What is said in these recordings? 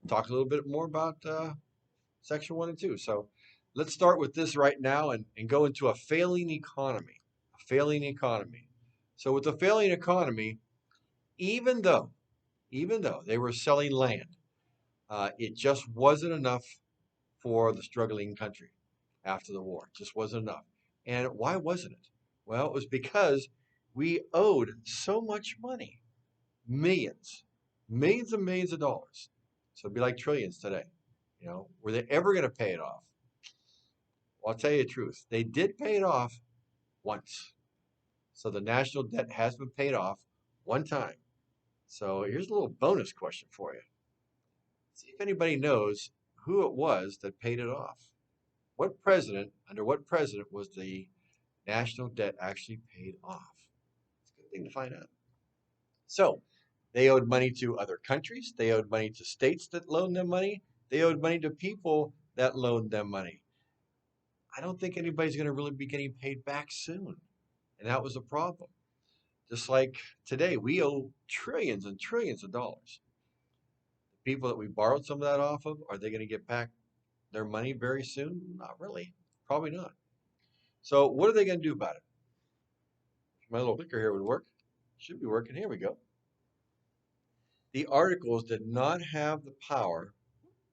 talk a little bit more about Section 1 and 2. So let's start with this right now and go into a failing economy. A failing economy. So with a failing economy, even though even though they were selling land, it just wasn't enough for the struggling country after the war. It just wasn't enough. And why wasn't it? Well, it was because we owed so much money, millions, millions and millions of dollars. So it'd be like trillions today. You know, were they ever going to pay it off? Well, I'll tell you the truth. They did pay it off once. So the national debt has been paid off one time. So here's a little bonus question for you. See if anybody knows who it was that paid it off. Under what president was the national debt actually paid off? It's a good thing to find out. So they owed money to other countries. They owed money to states that loaned them money. They owed money to people that loaned them money. I don't think anybody's going to really be getting paid back soon. And that was a problem. Just like today, we owe trillions and trillions of dollars. The people that we borrowed some of that off of, are they going to get back their money very soon? Not really. Probably not. So what are they going to do about it? My little clicker here would work. Should be working. Here we go. The articles did not have the power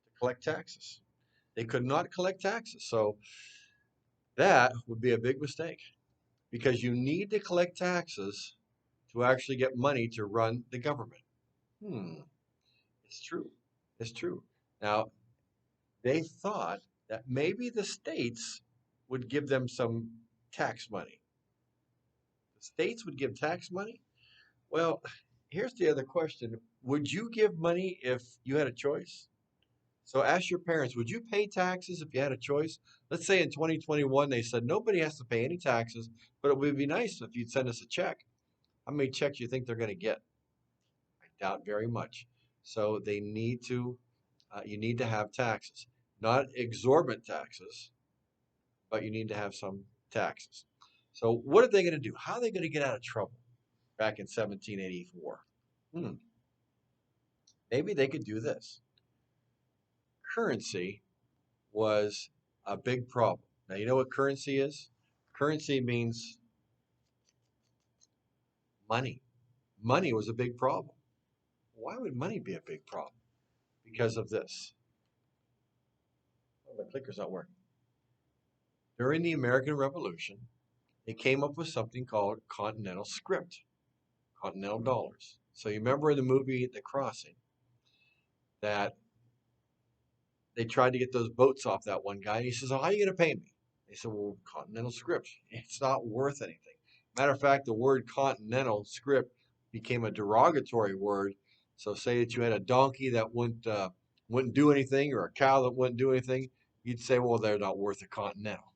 to collect taxes. They could not collect taxes. So that would be a big mistake because you need to collect taxes to actually get money to run the government. Hmm, it's true. It's true. Now, they thought that maybe the states would give them some tax money. The states would give tax money? Well, here's the other question. Would you give money if you had a choice? So ask your parents, would you pay taxes if you had a choice? Let's say in 2021 they said nobody has to pay any taxes, but it would be nice if you'd send us a check. How many checks do you think they're going to get? I doubt very much. So they need to, you need to have taxes, not exorbitant taxes, but you need to have some taxes. So what are they going to do? How are they going to get out of trouble back in 1784? Hmm, maybe they could do this. Currency was a big problem. Now, you know what currency is? Currency means money. Money was a big problem. Why would money be a big problem? Because of this. Oh, my clicker's not working. During the American Revolution, they came up with something called continental script, continental dollars. So you remember in the movie The Crossing that they tried to get those boats off that one guy, and he says, "Oh, how are you going to pay me?" They said, "Well, continental script. It's not worth anything." Matter of fact, the word continental script became a derogatory word. So, say that you had a donkey that wouldn't do anything, or a cow that wouldn't do anything, you'd say, "Well, they're not worth a continental."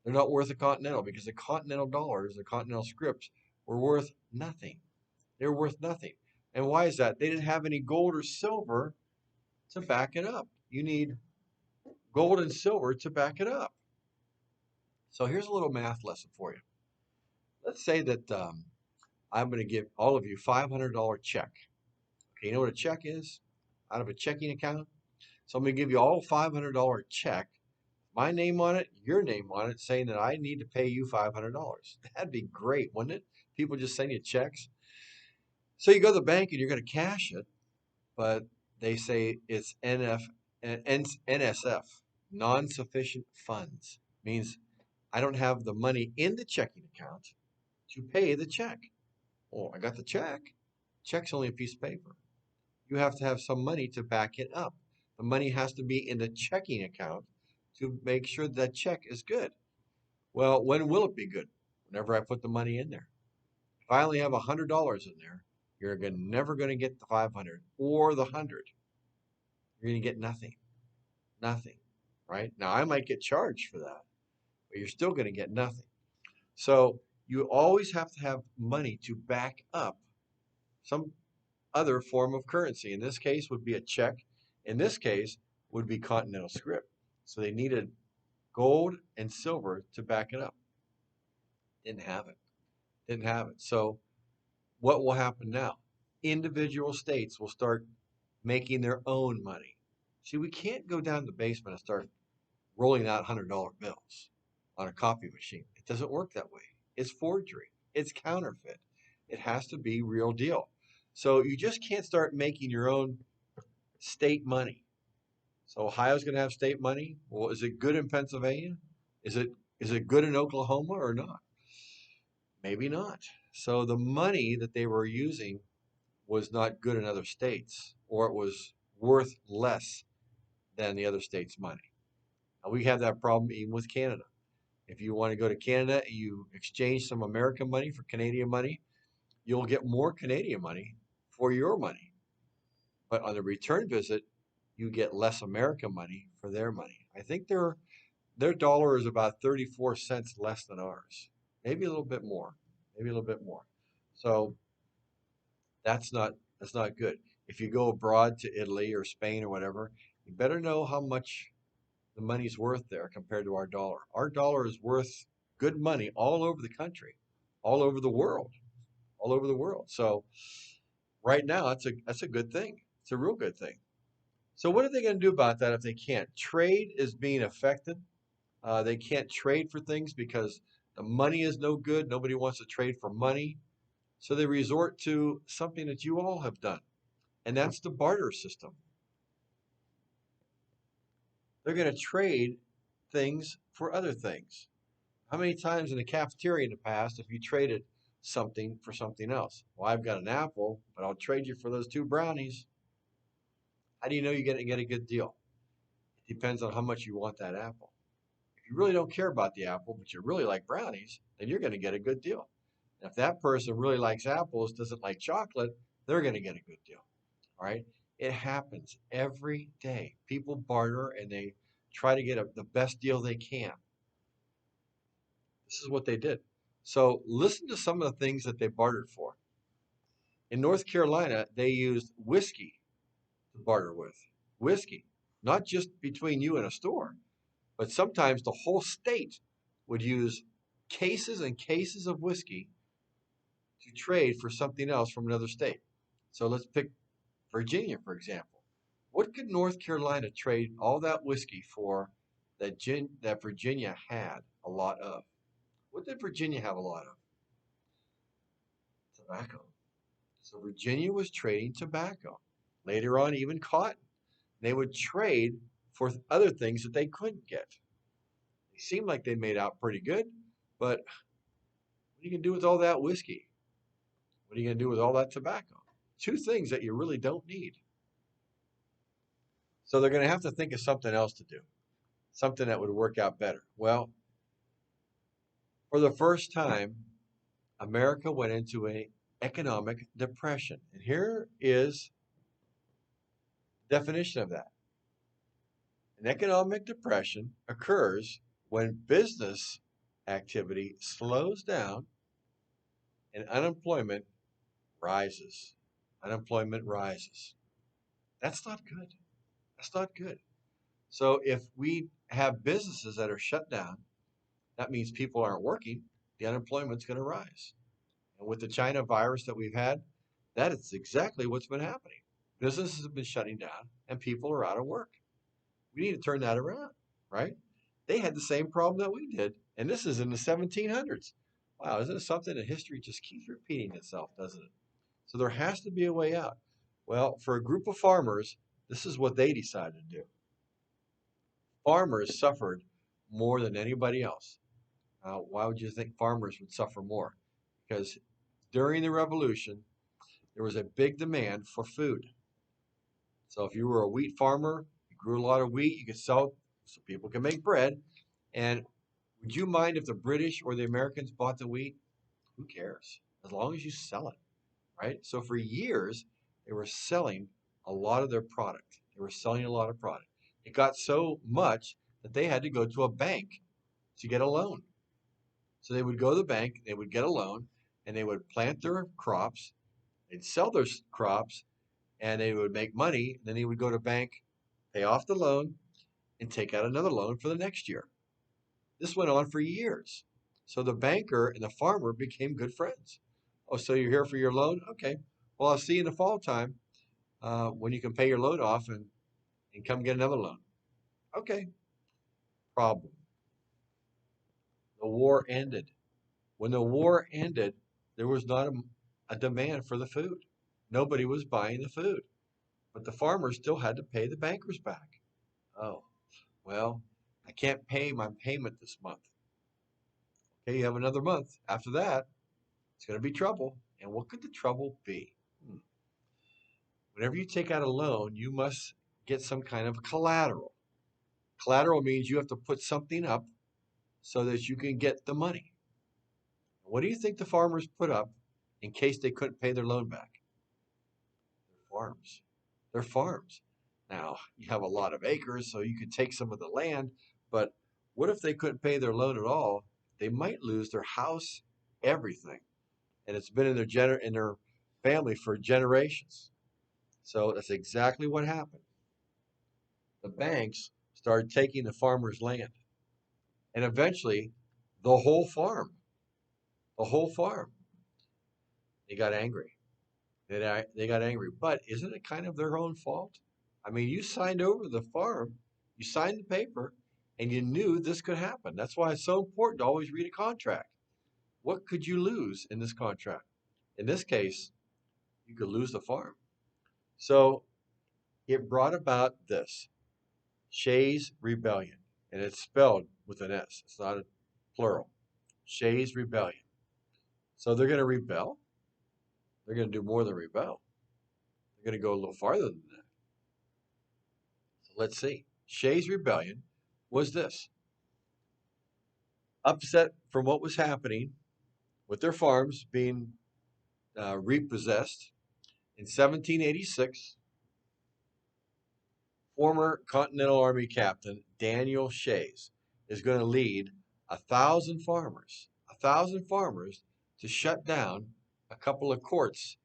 They're not worth a continental because the continental dollars, the continental scripts, were worth nothing. They're worth nothing. And why is that? They didn't have any gold or silver to back it up. You need gold and silver to back it up. So here's a little math lesson for you. Let's say that I'm going to give all of you $500 check. Okay, you know what a check is? Out of a checking account. So I'm going to give you all $500 check, my name on it, your name on it, saying that I need to pay you $500. That'd be great, wouldn't it? People just send you checks. So you go to the bank and you're going to cash it, but they say it's NSF, non-sufficient funds. Means I don't have the money in the checking account to pay the check. Oh, I got the check. Check's only a piece of paper. You have to have some money to back it up. The money has to be in the checking account to make sure that check is good. Well, when will it be good? Whenever I put the money in there. If I only have $100 in there, you're never going to get the 500 or the 100. You're going to get nothing. Nothing. Right? Now, I might get charged for that, but you're still going to get nothing. So you always have to have money to back up some other form of currency. In this case would be a check. In this case would be continental script. So they needed gold and silver to back it up. Didn't have it. Didn't have it. So what will happen now? Individual states will start making their own money. See, we can't go down to the basement and start rolling out $100 bills on a copy machine. It doesn't work that way. It's forgery, it's counterfeit. It has to be real deal. So you just can't start making your own state money. So Ohio's going to have state money. Well, is it good in Pennsylvania? Is it is it good in Oklahoma or not? Maybe not. So the money that they were using was not good in other states, or it was worth less than the other state's money. And we have that problem even with Canada. If you want to go to Canada and you exchange some American money for Canadian money, you'll get more Canadian money for your money. But on the return visit, you get less American money for their money. I think their dollar is about 34 cents less than ours. Maybe a little bit more. Maybe a little bit more. So that's not good. If you go abroad to Italy or Spain or whatever, you better know how much the money's worth there compared to our dollar. Our dollar is worth good money all over the country, all over the world, all over the world. So right now, that's a good thing. It's a real good thing. So what are they going to do about that if they can't? Trade is being affected. They can't trade for things because the money is no good. Nobody wants to trade for money. So they resort to something that you all have done, and that's the barter system. They're going to trade things for other things. How many times in the cafeteria in the past have you traded something for something else? Well, I've got an apple, but I'll trade you for those two brownies. How do you know you're going to get a good deal? It depends on how much you want that apple. If you really don't care about the apple, but you really like brownies, then you're going to get a good deal. And if that person really likes apples, doesn't like chocolate, they're going to get a good deal. All right. It happens every day. People barter and they try to get the best deal they can. This is what they did. So listen to some of the things that they bartered for. In North Carolina, they used whiskey to barter with. Whiskey, not just between you and a store, but sometimes the whole state would use cases and cases of whiskey to trade for something else from another state. So let's pick Virginia, for example. What could North Carolina trade all that whiskey for that Virginia had a lot of? What did Virginia have a lot of? Tobacco. So Virginia was trading tobacco. Later on, even cotton. They would trade for other things that they couldn't get. They seemed like they made out pretty good, but what are you going to do with all that whiskey? What are you going to do with all that tobacco? Two things that you really don't need. So they're going to have to think of something else to do, something that would work out better. Well, for the first time, America went into an economic depression. And here is the definition of that. An economic depression occurs when business activity slows down and unemployment rises. Unemployment rises. That's not good. That's not good. So if we have businesses that are shut down, that means people aren't working, the unemployment's going to rise. And with the China virus that we've had, that is exactly what's been happening. Businesses have been shutting down and people are out of work. We need to turn that around, right? They had the same problem that we did, and this is in the 1700s. Wow, isn't it something that history just keeps repeating itself, doesn't it? So there has to be a way out. Well, for a group of farmers, this is what they decided to do. Farmers suffered more than anybody else. Why would you think farmers would suffer more? Because during the revolution, there was a big demand for food. So if you were a wheat farmer, you grew a lot of wheat, you could sell it so people can make bread. And would you mind if the British or the Americans bought the wheat? Who cares? As long as you sell it, right? So for years, they were selling a lot of their product. They were selling a lot of product. It got so much that they had to go to a bank to get a loan. So they would go to the bank, they would get a loan, and they would plant their crops, they'd sell their crops, and they would make money. Then they would go to bank, pay off the loan, and take out another loan for the next year. This went on for years. So the banker and the farmer became good friends. Oh, so you're here for your loan? Okay. Well, I'll see you in the fall time. when you can pay your loan off and come get another loan. Okay, problem. The war ended. When the war ended, there was not a demand for the food. Nobody was buying the food, but the farmers still had to pay the bankers back. Oh, well, I can't pay my payment this month. Okay, you have another month. After that, it's going to be trouble. And what could the trouble be? Hmm. Whenever you take out a loan, you must get some kind of collateral. Collateral means you have to put something up so that you can get the money. What do you think the farmers put up in case they couldn't pay their loan back? Their farms. Their farms. Now, you have a lot of acres, so you could take some of the land, but what if they couldn't pay their loan at all? They might lose their house, everything. And it's been in in their family for generations. So that's exactly what happened. The banks started taking the farmers' land, and eventually the whole farm, the whole farm, they got angry. They got angry. But isn't it kind of their own fault? I mean, you signed over the farm, you signed the paper, and you knew this could happen. That's why it's so important to always read a contract. What could you lose in this contract? In this case, you could lose the farm. So it brought about this Shays Rebellion, and it's spelled with an S. It's not a plural. Shays Rebellion. So they're going to rebel. They're going to do more than rebel. They're going to go a little farther than that. So let's see. Shays Rebellion was this: upset from what was happening with their farms being repossessed. In 1786, former Continental Army Captain Daniel Shays is going to lead a thousand farmers to shut down a couple of courts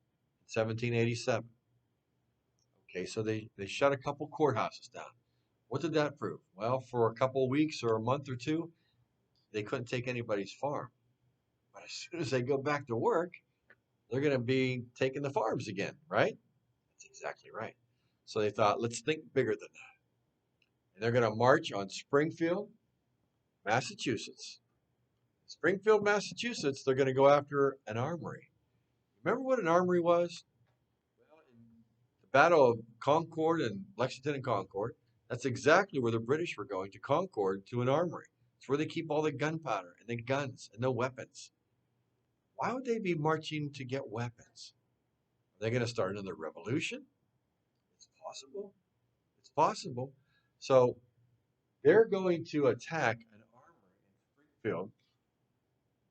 in 1787. Okay, so they shut a couple courthouses down. What did that prove? Well, for a couple of weeks or a month or two, they couldn't take anybody's farm. But as soon as they go back to work, they're going to be taking the farms again, right? That's exactly right. So they thought, let's think bigger than that. And they're going to march on Springfield, Massachusetts. Springfield, Massachusetts, they're going to go after an armory. Remember what an armory was? Well, in the Battle of Concord and Lexington and Concord, that's exactly where the British were going, to Concord, to an armory. It's where they keep all the gunpowder and the guns and the weapons. Why would they be marching to get weapons? Are they going to start another revolution? It's possible. It's possible. So they're going to attack an armory in Springfield.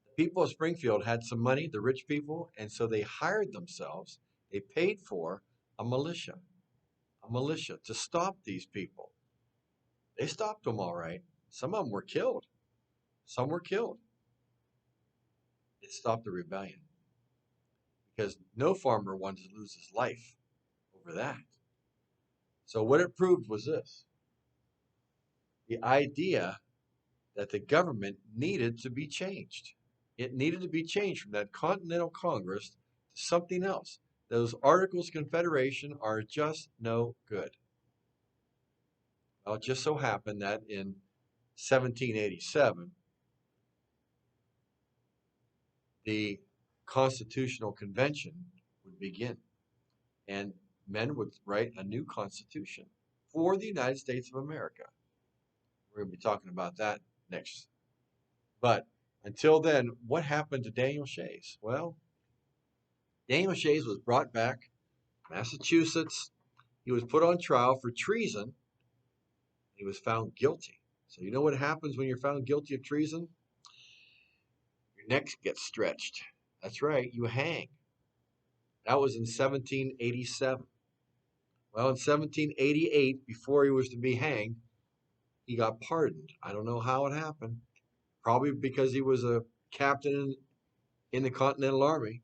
The people of Springfield had some money, the rich people, and so they hired themselves, they paid for a militia to stop these people. They stopped them all right. Some of them were killed. Some were killed. It stopped the rebellion because no farmer wanted to lose his life over that. So what it proved was this: the idea that the government needed to be changed. It needed to be changed from that Continental Congress to something else. Those Articles of Confederation are just no good. Well, it just so happened that in 1787, the Constitutional Convention would begin, and men would write a new constitution for the United States of America. We're going to be talking about that next. But until then, what happened to Daniel Shays? Well, Daniel Shays was brought back to Massachusetts. He was put on trial for treason. He was found guilty. So you know what happens when you're found guilty of treason? Your neck gets stretched. That's right, you hang. That was in 1787. Well, in 1788, before he was to be hanged, he got pardoned. I don't know how it happened. Probably because he was a captain in the Continental Army.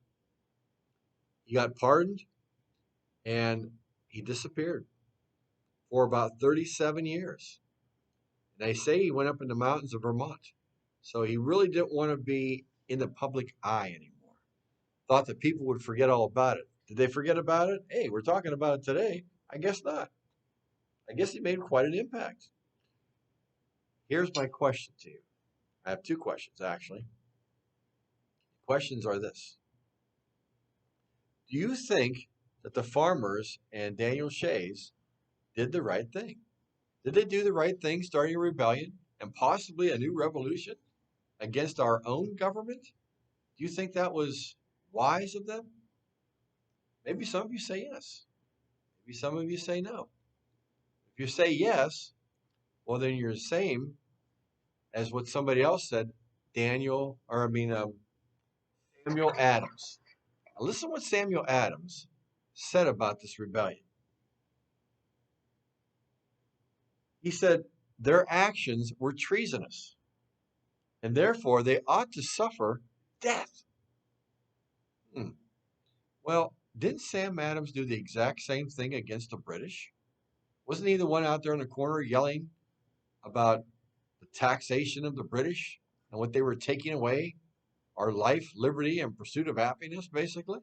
He got pardoned and he disappeared for about 37 years. And they say he went up in the mountains of Vermont. So he really didn't want to be in the public eye anymore. Thought that people would forget all about it. Did they forget about it? Hey, we're talking about it today. I guess not. I guess he made quite an impact. Here's my question to you. I have two questions, actually. Questions are this: do you think that the farmers and Daniel Shays did the right thing? Did they do the right thing starting a rebellion and possibly a new revolution against our own government? Do you think that was wise of them? Maybe some of you say yes. Maybe some of you say no. If you say yes, well, then you're the same as what somebody else said, Samuel Adams. Now listen to what Samuel Adams said about this rebellion. He said, their actions were treasonous, and therefore they ought to suffer death. Hmm. Well, didn't Sam Adams do the exact same thing against the British? Wasn't he the one out there in the corner yelling about the taxation of the British and what they were taking away, our life, liberty, and pursuit of happiness, basically?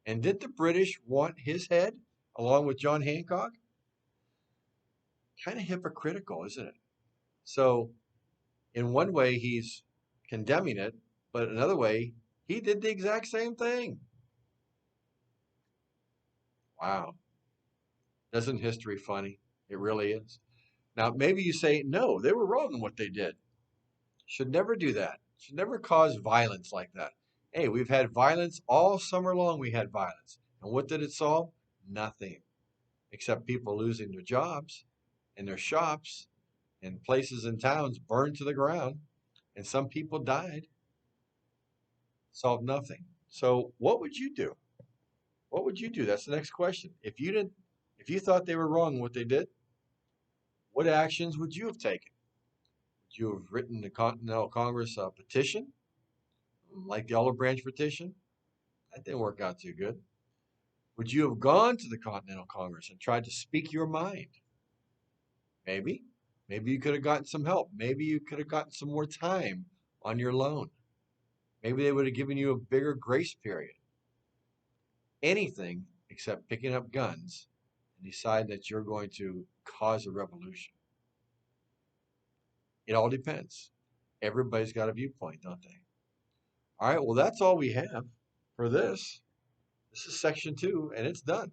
And did the British want his head along with John Hancock? Kind of hypocritical, isn't it? So, in one way, he's condemning it, but another way, he did the exact same thing. Wow. Isn't history funny? It really is. Now, maybe you say, no, they were wrong in what they did. Should never do that. Should never cause violence like that. Hey, we've had violence all summer long. We had violence. And what did it solve? Nothing, except people losing their jobs and their shops and places and towns burned to the ground. And some people died. Solved nothing. So what would you do? What would you do? That's the next question. If you thought they were wrong in what they did, what actions would you have taken? Would you have written the Continental Congress a petition, like the Olive Branch petition? That didn't work out too good. Would you have gone to the Continental Congress and tried to speak your mind? Maybe. Maybe you could have gotten some help. Maybe you could have gotten some more time on your loan. Maybe they would have given you a bigger grace period. Anything except picking up guns and decide that you're going to cause a revolution. It all depends. Everybody's got a viewpoint, don't they? All right, well, that's all we have for this. This is section 2, and it's done.